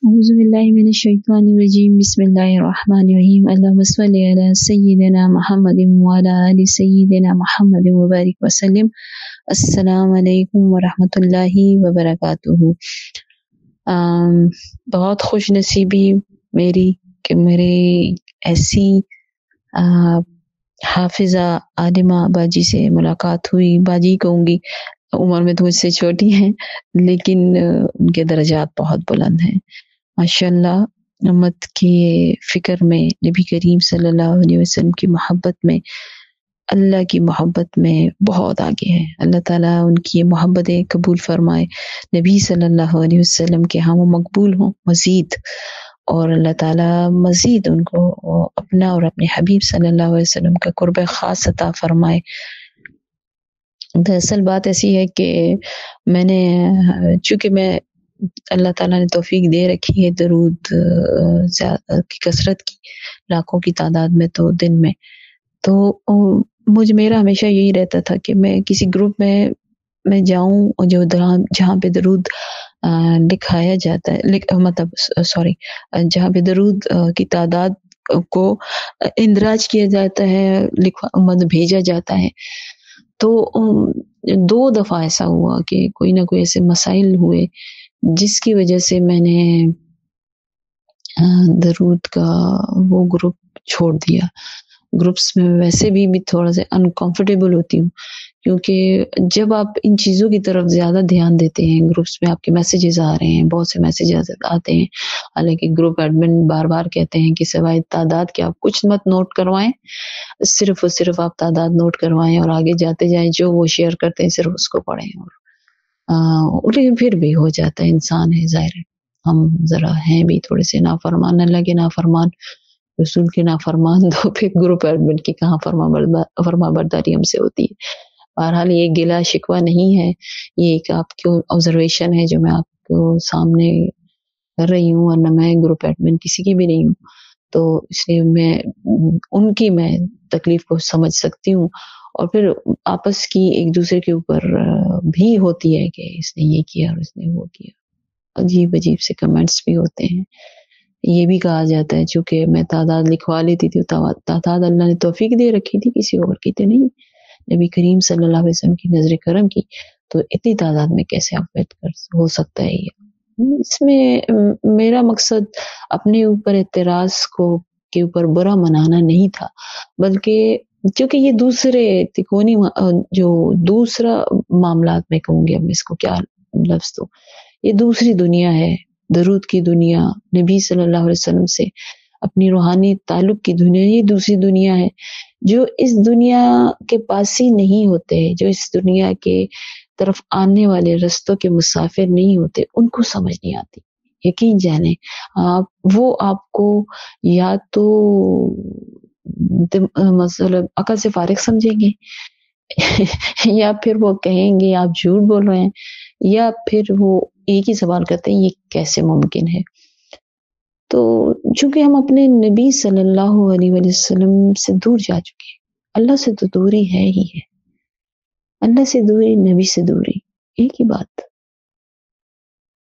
اعوذ باللہ من الشیطان الرجیم بسم اللہ الرحمن الرحیم اللہم صلی علی سیدنا محمد وعلی آل سیدنا محمد وبارک وسلم۔ السلام علیکم ورحمۃ اللہ وبرکاتہ۔ بہت خوش نصیبی میری کہ میرے ایسی حافظہ عالمہ باجی سے ملاقات ہوئی۔ باجی کہوں گی، عمر میں تو مجھ سے چھوٹی ہیں لیکن ان کے درجات بہت بلند ہیں ماشاءاللہ۔ امت کی فکر میں، نبی کریم صلی اللہ علیہ وسلم کی محبت میں، اللہ کی محبت میں بہت آگے ہیں۔ اللہ تعالیٰ ان کی محبتیں قبول فرمائے، نبی صلی اللہ علیہ وسلم کے ہاں وہ مقبول ہوں مزید، اور اللہ تعالیٰ مزید ان کو اپنا اور اپنے حبیب صلی اللہ علیہ وسلم کا قرب خاص عطا فرمائے۔ دراصل بات ایسی ہے کہ میں نے، چونکہ میں اللہ تعالیٰ نے توفیق دے رکھی ہے درود کی کثرت کی، لاکھوں کی تعداد میں، تو دن میں تو میرا ہمیشہ یہی رہتا تھا کہ میں کسی گروپ میں جاؤں اور جو جہاں پہ درود لکھایا جاتا ہے، جہاں پہ درود کی تعداد کو اندراج کیا جاتا ہے، بھیجا جاتا ہے، تو 2 دفعہ ایسا ہوا کہ کوئی نہ کوئی ایسے مسائل ہوئے جس کی وجہ سے میں نے درود کا وہ گروپ چھوڑ دیا۔ گروپس میں ویسے بھی تھوڑا سا انکمفرٹیبل ہوتی ہوں، کیونکہ جب آپ ان چیزوں کی طرف زیادہ دھیان دیتے ہیں، گروپس میں آپ کے میسیجز آ رہے ہیں، بہت سے میسیجز آتے ہیں، حالانکہ گروپ ایڈمن بار بار کہتے ہیں کہ سوائے تعداد کے آپ کچھ مت نوٹ کروائیں، صرف اور صرف آپ تعداد نوٹ کروائیں اور آگے جاتے جائیں، جو وہ شیئر کرتے ہیں صرف اس کو پڑھیں۔ لیکن پھر بھی ہو جاتا ہے، انسان ہے، ظاہر ہے ہم ذرا ہیں بھی تھوڑے سے نافرمان، اللہ کے نافرمان، رسول کے نافرمان، تو پھر گروپ ایڈمن کی کہاں فرما برداری ہم سے ہوتی ہے۔ بہرحال یہ گلہ شکوہ نہیں ہے، یہ ایک آپ کی آبزرویشن ہے جو میں آپ کو سامنے کر رہی ہوں، ورنہ میں گروپ ایڈمن کسی کی بھی نہیں ہوں، تو اس لیے میں ان کی تکلیف کو سمجھ سکتی ہوں۔ اور پھر آپس کی ایک دوسرے کے اوپر بھی ہوتی ہے کہ اس نے یہ کیا اور اس نے وہ کیا، عجیب عجیب سے کمنٹس بھی ہوتے ہیں۔ یہ بھی کہا جاتا ہے چونکہ میں تعداد لکھوا لیتی تھی، تعداد اللہ نے توفیق دے رکھی تھی، کسی اور کی تھی نہیں، نبی کریم صلی اللہ علیہ وسلم کی نظر کرم کی، تو اتنی تعداد میں کیسے آپ ہو سکتا ہے یہ؟ اس میں میرا مقصد اپنے اوپر اعتراض کے اوپر برا منانا نہیں تھا، بلکہ کیونکہ یہ دوسرے تکونی جو دوسرا معاملات میں کہوں گے، اب اس کو کیا لفظ دو، یہ دوسری دنیا ہے، درود کی دنیا، نبی صلی اللہ علیہ وسلم سے اپنی روحانی تعلق کی دنیا، یہ دوسری دنیا ہے۔ جو اس دنیا کے پاس ہی نہیں ہوتے، جو اس دنیا کے طرف آنے والے رستوں کے مسافر نہیں ہوتے، ان کو سمجھ نہیں آتی۔ یقین جانیں، وہ آپ کو یا تو مطلب عقل سے فارغ سمجھیں گے یا پھر وہ کہیں گے آپ جھوٹ بول رہے ہیں، یا پھر وہ ایک ہی سوال کرتے ہیں یہ کیسے ممکن ہے۔ تو چونکہ ہم اپنے نبی صلی اللہ علیہ وسلم سے دور جا چکے ہیں، اللہ سے تو دوری ہے ہی ہے، اللہ سے دوری، نبی سے دوری، ایک ہی بات،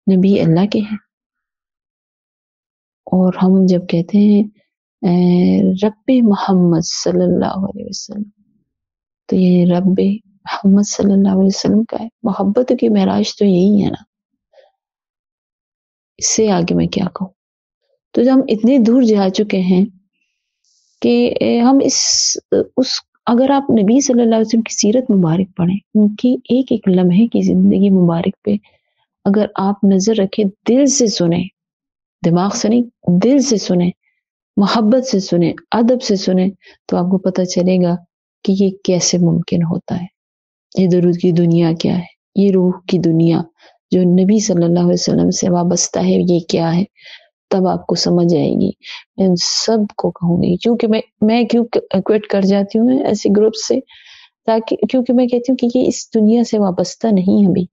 نبی اللہ کے ہیں، اور ہم جب کہتے ہیں رب محمد صلی اللہ علیہ وسلم، تو یہ رب محمد صلی اللہ علیہ وسلم کا ہے۔ محبت کی معراج تو یہی ہے نا، اس سے آگے میں کیا کہوں؟ تو جب ہم اتنے دور جا چکے ہیں کہ ہم اگر آپ نبی صلی اللہ علیہ وسلم کی سیرت مبارک پڑھیں، ان کی ایک ایک لمحے کی زندگی مبارک پہ اگر آپ نظر رکھیں، دل سے سنیں، دماغ سے نہیں، دل سے سنیں، محبت سے سنیں، ادب سے سنیں، تو آپ کو پتہ چلے گا کہ یہ کیسے ممکن ہوتا ہے۔ یہ درود کی دنیا کیا ہے، یہ روح کی دنیا جو نبی صلی اللہ علیہ وسلم سے وابستہ ہے، یہ کیا ہے، تب آپ کو سمجھ آئے گی۔ میں ان سب کو کہوں گی، کیونکہ میں کیوں کوئٹ کر جاتی ہوں ایسے گروپ سے، کیونکہ میں کہتی ہوں کہ یہ اس دنیا سے وابستہ نہیں، ابھی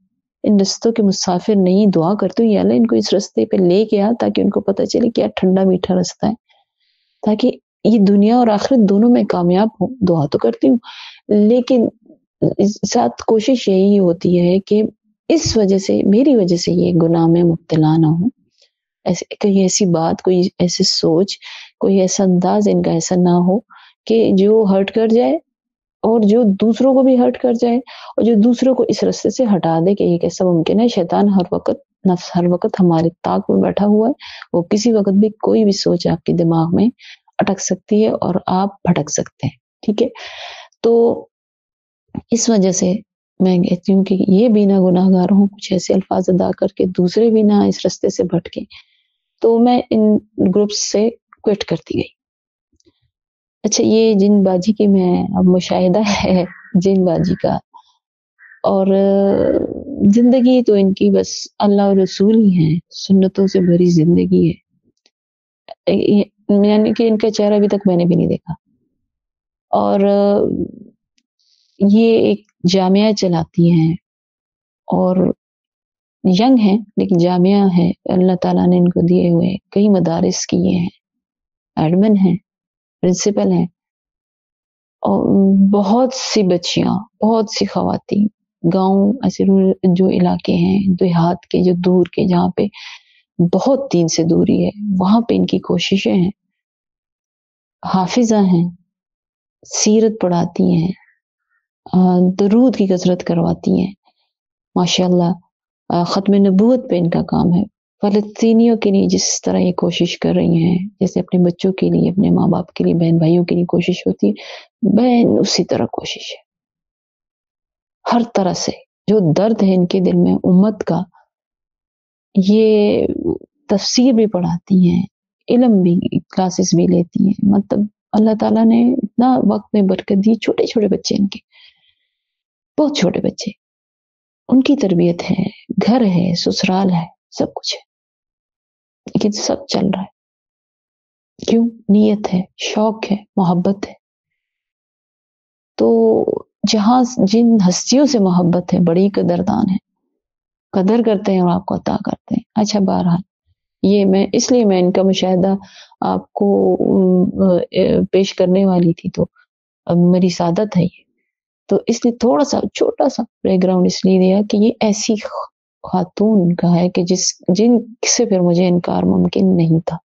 ان رستوں کے مسافر نہیں۔ دعا کرتی ہوں یا اللہ ان کو اس رستے پہ لے کے آ، تاکہ ان کو پتہ چلے کیا ٹھنڈا میٹھا رستہ ہے، تاکہ یہ دنیا اور آخرت دونوں میں کامیاب ہوں۔ دعا تو کرتی ہوں، لیکن ساتھ کوشش یہی ہوتی ہے کہ اس وجہ سے، میری وجہ سے یہ گناہ میں مبتلا نہ ہوں، کوئی ایسی بات، کوئی ایسی سوچ، کوئی ایسا انداز ان کا ایسا نہ ہو کہ جو ہرٹ کر جائے اور جو دوسروں کو بھی ہرٹ کر جائے اور جو دوسروں کو اس راستے سے ہٹا دے کہ یہ کیسا ممکن ہے. شیطان ہر وقت، نفس ہر وقت ہمارے طاق میں بیٹھا ہوا ہے. وہ کسی وقت بھی کوئی بھی سوچ آپ کے دماغ میں اٹک سکتی ہے اور آپ بھٹک سکتے ہیں. ٹھیک ہے، تو اس وجہ سے میں کہتی ہوں کہ یہ بھی نہ گناہ گار ہوں کچھ ایسے الفاظ ادا کر کے دوسرے بھی نہ اس راستے سے بھٹکیں. تو میں ان گروپس سے کوئٹ کرتی گئی. اچھا، یہ جن بازی کی میں اب مشاہدہ ہے جن بازی کا، اور زندگی تو ان کی بس اللہ اور رسول ہی ہیں، سنتوں سے بھری زندگی ہے. یعنی کہ ان کا چہرہ ابھی تک میں نے بھی نہیں دیکھا. اور یہ ایک جامعہ چلاتی ہیں اور ینگ ہیں لیکن جامعہ ہے. اللہ تعالیٰ نے ان کو دیے ہوئے کئی مدارس کیے ہیں، ایڈمن ہیں، پرنسپل ہیں، اور بہت سی بچیاں، بہت سی خواتین گاؤں ایسے جو علاقے ہیں دیہات کے، جو دور کے، جہاں پہ بہت دین سے دوری ہے، وہاں پہ ان کی کوششیں ہیں. حافظہ ہیں، سیرت پڑھاتی ہیں، درود کی کثرت کرواتی ہیں. ماشاءاللہ ختم نبوت پہ ان کا کام ہے. فلسطینیوں کے لیے جس طرح یہ کوشش کر رہی ہیں، جیسے اپنے بچوں کے لیے، اپنے ماں باپ کے لیے، بہن بھائیوں کے لیے کوشش ہوتی ہے، بہن اسی طرح کوشش ہے. ہر طرح سے جو درد ہے ان کے دل میں امت کا، یہ تفسیر بھی پڑھاتی ہیں، علم بھی، کلاسز بھی لیتی ہیں. مطلب اللہ تعالیٰ نے اتنا وقت میں برکت دی. چھوٹے چھوٹے بچے ان کے، بہت چھوٹے بچے، ان کی تربیت ہے، گھر ہے، سسرال ہے، سب کچھ ہے، لیکن سب چل رہا ہے. کیوں؟ نیت ہے، شوق ہے، محبت ہے. تو جہاں جن ہستیوں سے محبت ہے، بڑی قدردان ہے، قدر کرتے ہیں اور آپ کو عطا کرتے ہیں. اچھا، بہرحال یہ میں اس لیے میں ان کا مشاہدہ آپ کو پیش کرنے والی تھی، تو اب میری سعادت ہے یہ، تو اس لیے تھوڑا سا چھوٹا سا بیک گراؤنڈ اس لیے دیا کہ یہ ایسی خاتون کا ہے کہ جن سے پھر مجھے انکار ممکن نہیں تھا.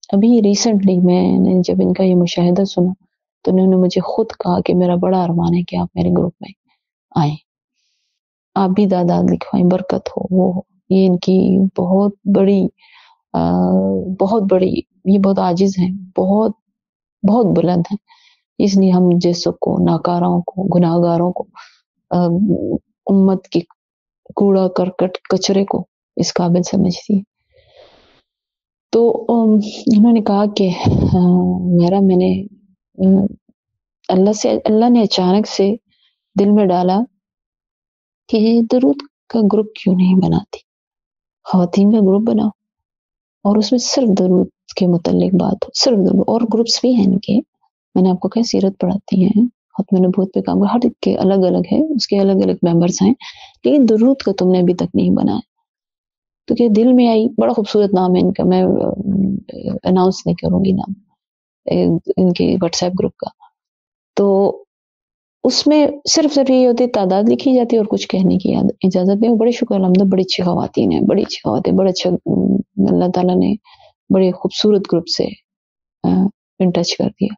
ابھی ریسنٹلی میں نے جب ان کا یہ مشاہدہ سنا تو انہوں نے مجھے خود کہا کہ میرا بڑا ارمان ہے کہ آپ میرے گروپ میں آئیں، آپ بھی داداد لکھوائیں، برکت ہو، وہ ہو. یہ ان کی بہت بڑی یہ بہت عاجز ہیں، بہت بہت بلند ہیں. اس لیے ہم جیسوں کو، ناکاروں کو، گناہ گاروں کو، امت کی کوڑا کرکٹ کچرے کو اس قابل سمجھتی ہے. تو انہوں نے کہا کہ میں نے اللہ نے اچانک سے دل میں ڈالا کہ درود کا گروپ کیوں نہیں بناتی، خواتین کا گروپ بناؤ اور اس میں صرف درود کے متعلق بات ہو، صرف درود. اور گروپس بھی ہیں ان کے، میں نے آپ کو کہا سیرت پڑھاتی ہیں، ختم نبوت پہ کام، ہر ایک کے الگ الگ ہے، اس کے الگ الگ ممبرس ہیں، لیکن درود کا تم نے ابھی تک نہیں بنایا. تو کہ دل میں آئی. بڑا خوبصورت نام ہے ان کا، میں اناؤنس نہیں کروں گی نام ان کے واٹس ایپ گروپ کا. تو اس میں صرف یہ ہوتی تعداد لکھی جاتی ہے اور کچھ کہنے کی اجازت نہیں. بڑے شکر الحمد، بڑی اچھی خواتین ہیں، بڑی اچھی خواتین، بڑا اچھا اللہ تعالیٰ نے بڑے خوبصورت گروپ سے ان ٹچ کر دیا.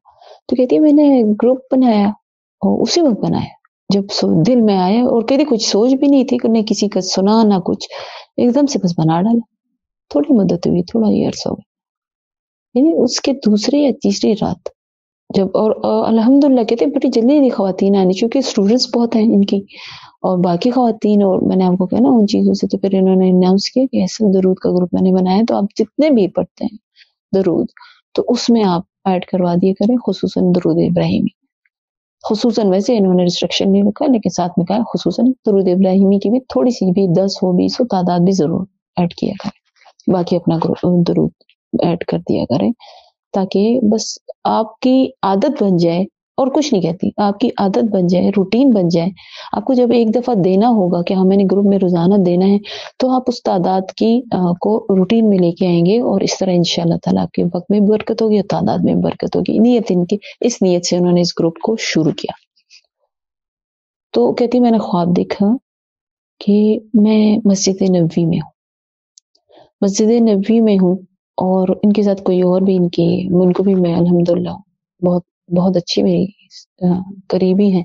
تو کہتی ہے میں نے گروپ بنایا، اور اسی وقت بنایا جب دل میں آیا، اور کہتی کچھ سوچ بھی نہیں تھی، نہ کسی کا سنا نہ کچھ، ایک دم سے بس بنا ڈالا. تھوڑی مدت ہوئی، تھوڑا یہ عرصہ ہوا، یعنی اس کے دوسری یا تیسری رات جب، اور الحمدللہ کہتے ہیں بڑی جلدی خواتین آنی، چونکہ اسٹوڈنٹس بہت ہیں ان کی اور باقی خواتین، اور میں نے آپ کو کہا نا ان چیزوں سے. تو پھر انہوں نے اناؤنس کیا کہ ایسا درود کا گروپ میں نے بنایا، تو آپ جتنے بھی پڑھتے ہیں درود تو اس میں آپ ایڈ کروا دیے کریں، خصوصاً درود ابراہیمی. خصوصاً ویسے انہوں نے ریسٹرکشن نہیں رکھا، لیکن ساتھ میں کہا خصوصاً درود ابراہیمی کی بھی تھوڑی سی بھی 10 ہو 20 ہو تعداد بھی ضرور ایڈ کیا کریں، باقی اپنا درود ایڈ کر دیا کریں، تاکہ بس آپ کی عادت بن جائے. اور کچھ نہیں کہتی، آپ کی عادت بن جائے، روٹین بن جائے. آپ کو جب ایک دفعہ دینا ہوگا کہ ہمیں نے گروپ میں روزانہ دینا ہے، تو آپ اس تعداد کی کو روٹین میں لے کے آئیں گے، اور اس طرح انشاءاللہ تعالیٰ آپ کے وقت میں برکت ہوگی اور تعداد میں برکت ہوگی. نیت ان کی، اس نیت سے انہوں نے اس گروپ کو شروع کیا. تو کہتی میں نے خواب دیکھا کہ میں مسجد نبوی میں ہوں، مسجد نبوی میں ہوں اور ان کے ساتھ کوئی اور بھی ان کو بھی میں الحمدللہ بہت بہت اچھی میری قریبی ہیں،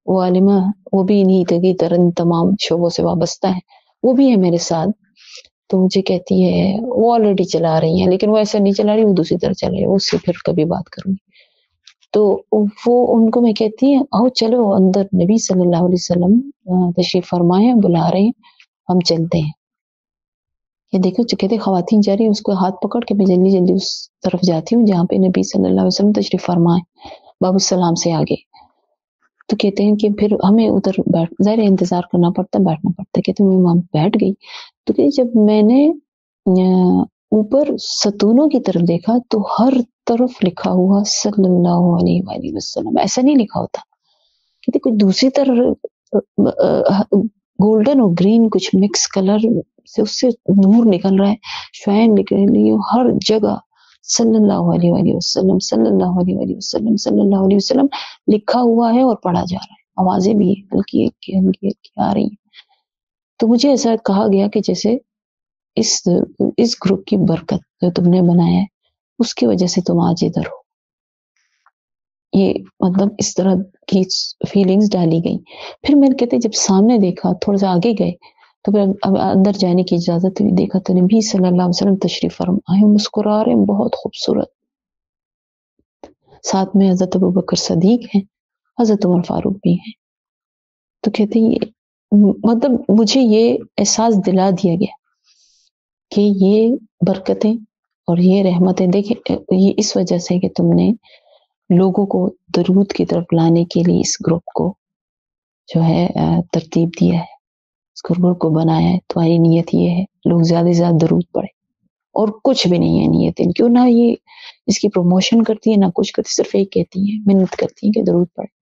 وہ عالمہ، وہ بھی انہی کی طرح تمام شعبوں سے وابستہ ہے، وہ بھی ہے میرے ساتھ. تو مجھے کہتی ہے وہ آلریڈی چلا رہی ہیں، لیکن وہ ایسا نہیں چلا رہی، وہ دوسری طرح چل رہی ہے، اس سے پھر کبھی بات کروں گی. تو وہ ان کو میں کہتی ہیں آؤ چلو اندر، نبی صلی اللہ علیہ وسلم تشریف فرمائے ہیں، بلا رہے ہیں، ہم چلتے ہیں. یہ دیکھو کہتے خواتین جا رہی ہیں، اس کو ہاتھ پکڑ کے میں جلدی جلدی اس طرف جاتی ہوں جہاں پہ نبی صلی اللہ علیہ وسلم تشریف فرمائے، باب السلام سے آگے. تو کہتے ہیں کہ پھر ہمیں ادھر ظاہر انتظار کرنا پڑتا، بیٹھنا پڑتا. کہتے ہیں میں وہاں بیٹھ گئی. تو کہ جب میں نے اوپر ستونوں کی طرف دیکھا تو ہر طرف لکھا ہوا صلی اللہ علیہ وآلہ وسلم. ایسا نہیں لکھا ہوتا، کہتے کوئی دوسری طرف گولڈن اور گرین کچھ مکس کلر سے اس سے نور نکل رہا ہے، شعائیں نکل رہی ہے ہر جگہ، صلی اللہ علیہ وآلہ وسلم، صلی اللہ علیہ وآلہ وسلم، صلی اللہ علیہ وسلم لکھا ہوا ہے اور پڑھا جا رہا ہے. آوازیں بھی ہلکی ہلکی ہلکی ہلکی آ رہی ہیں. تو مجھے ایسا کہا گیا کہ جیسے اس گروپ کی برکت جو تم نے بنایا ہے اس کی وجہ سے تم آج ادھر ہو. یہ مطلب اس طرح کی فیلنگز ڈالی گئی. پھر میں نے کہتے جب سامنے دیکھا، تھوڑا سا آگے گئے تو پھر اندر جانے کی اجازت ہوئی. دیکھا تو نبی صلی اللہ علیہ وسلم تشریف فرمائے، مسکرا رہے ہیں، بہت خوبصورت. ساتھ میں حضرت ابوبکر صدیق ہیں، حضرت عمر فاروق بھی ہیں. تو کہتے ہیں مطلب مجھے یہ احساس دلا دیا گیا کہ یہ برکتیں اور یہ رحمتیں دیکھیں یہ اس وجہ سے کہ تم نے لوگوں کو درود کی طرف لانے کے لیے اس گروپ کو جو ہے ترتیب دیا ہے، اس گروپ کو بنایا ہے. تمہاری نیت یہ ہے لوگ زیادہ سے زیادہ درود پڑھیں، اور کچھ بھی نہیں ہے نیت ان کیوں نہ یہ اس کی پروموشن کرتی ہے نہ کچھ کرتی، صرف ایک کہتی ہیں، منت کرتی ہیں کہ درود پڑھیں.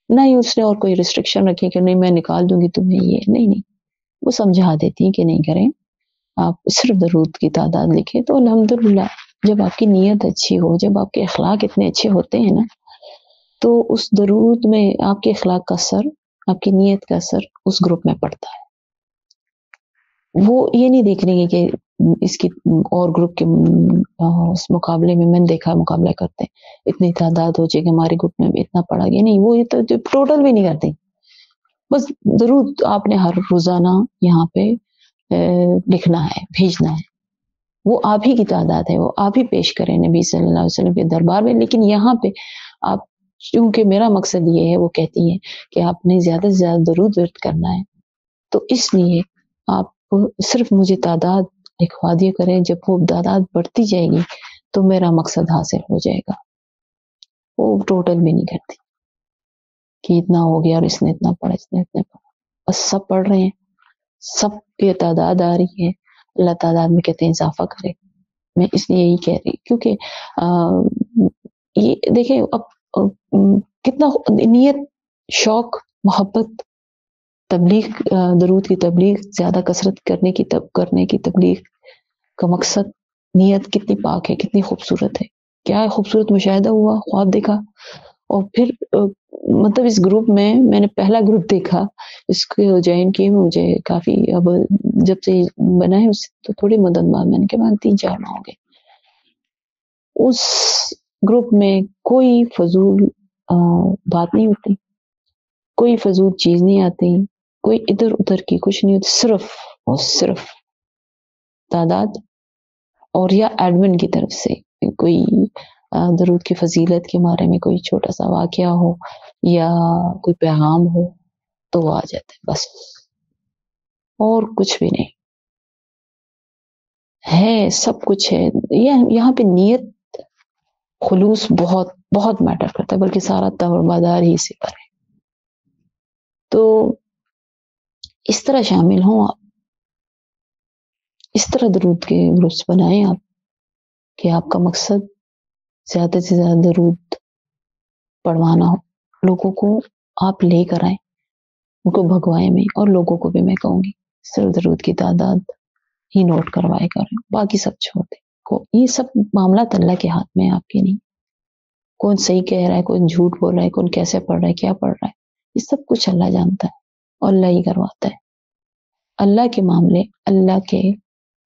نہ ہی اس نے اور کوئی ریسٹرکشن رکھی کہ نہیں میں نکال دوں گی تمہیں، یہ نہیں، وہ سمجھا دیتی ہیں کہ نہیں کریں، آپ صرف درود کی تعداد لکھیں. تو الحمدللہ جب آپ کی نیت اچھی ہو، جب آپ کے اخلاق اتنے اچھے ہوتے ہیں نا، تو اس درود میں آپ کے اخلاق کا اثر، آپ کی نیت کا اثر اس گروپ میں پڑتا ہے. وہ یہ نہیں دیکھ رہی ہے کہ اس کی اور گروپ کے اس مقابلے میں نے دیکھا مقابلہ کرتے ہیں اتنی تعداد ہو جائے کہ ہمارے گروپ میں بھی اتنا پڑا گیا، نہیں، وہ یہ تو ٹوٹل بھی نہیں کرتے. بس درود آپ نے ہر روزانہ یہاں پہ لکھنا ہے، بھیجنا ہے. وہ آپ ہی کی تعداد ہے، وہ آپ ہی پیش کریں نبی صلی اللہ علیہ وسلم کے دربار میں. لیکن یہاں پہ آپ، چونکہ میرا مقصد یہ ہے، وہ کہتی ہیں کہ آپ نے زیادہ سے زیادہ درود ورد کرنا ہے، تو اس لیے آپ صرف مجھے تعداد لکھوا دیا کریں. جب وہ تعداد بڑھتی جائے گی تو میرا مقصد حاصل ہو جائے گا. وہ ٹوٹل بھی نہیں کرتی کہ اتنا ہو گیا اور اس نے اتنا پڑھا، اس نے اتنا پڑھا. بس سب پڑھ رہے ہیں، سب کی تعداد آ رہی ہے، اللہ تعداد میں کہتے ہیں اضافہ کرے. میں اس لیے یہی کہہ رہی کیونکہ یہ دیکھیں اب کتنا نیت، شوق، محبت، تبلیغ، درود کی تبلیغ، زیادہ کثرت کرنے کی تبلیغ کا مقصد، نیت کتنی پاک ہے، کتنی خوبصورت ہے. کیا خوبصورت مشاہدہ ہوا، خواب دیکھا. اور پھر مطلب اس گروپ میں نے پہلا گروپ دیکھا اس کو جوائن کیے مجھے کافی، اب جب سے بنا ہے اس تو تھوڑی مدد بعد میں نے کہا 3-4 ماہ ہو گئے. اس گروپ میں کوئی فضول بات نہیں ہوتی، کوئی فضول چیز نہیں آتی، کوئی ادھر ادھر کی کچھ نہیں ہوتی، صرف اور صرف تعداد اور یا ایڈمن کی طرف سے کوئی درود کی فضیلت کے بارے میں کوئی چھوٹا سا واقعہ ہو یا کوئی پیغام ہو تو وہ آ جاتا ہے، بس اور کچھ بھی نہیں ہے. سب کچھ ہے. یہاں پہ نیت، خلوص بہت بہت میٹر کرتا ہے، بلکہ سارا مدار ہی سے پر ہے. تو اس طرح شامل ہوں آپ، اس طرح درود کے گروپس بنائیں آپ کہ آپ کا مقصد زیادہ سے زیادہ درود پڑھوانا ہو، لوگوں کو آپ لے کر آئیں، ان کو بھگوائے میں. اور لوگوں کو بھی میں کہوں گی صرف درود کی تعداد ہی نوٹ کروائے کریں، باقی سب چھوڑ دیں. یہ سب معاملات اللہ کے ہاتھ میں، آپ کے نہیں. کون صحیح کہہ رہا ہے، کون جھوٹ بول رہا ہے، کون کیسے پڑھ رہا ہے، کیا پڑھ رہا ہے، یہ سب کچھ اللہ جانتا ہے اور اللہ ہی کرواتا ہے. اللہ کے معاملے اللہ کے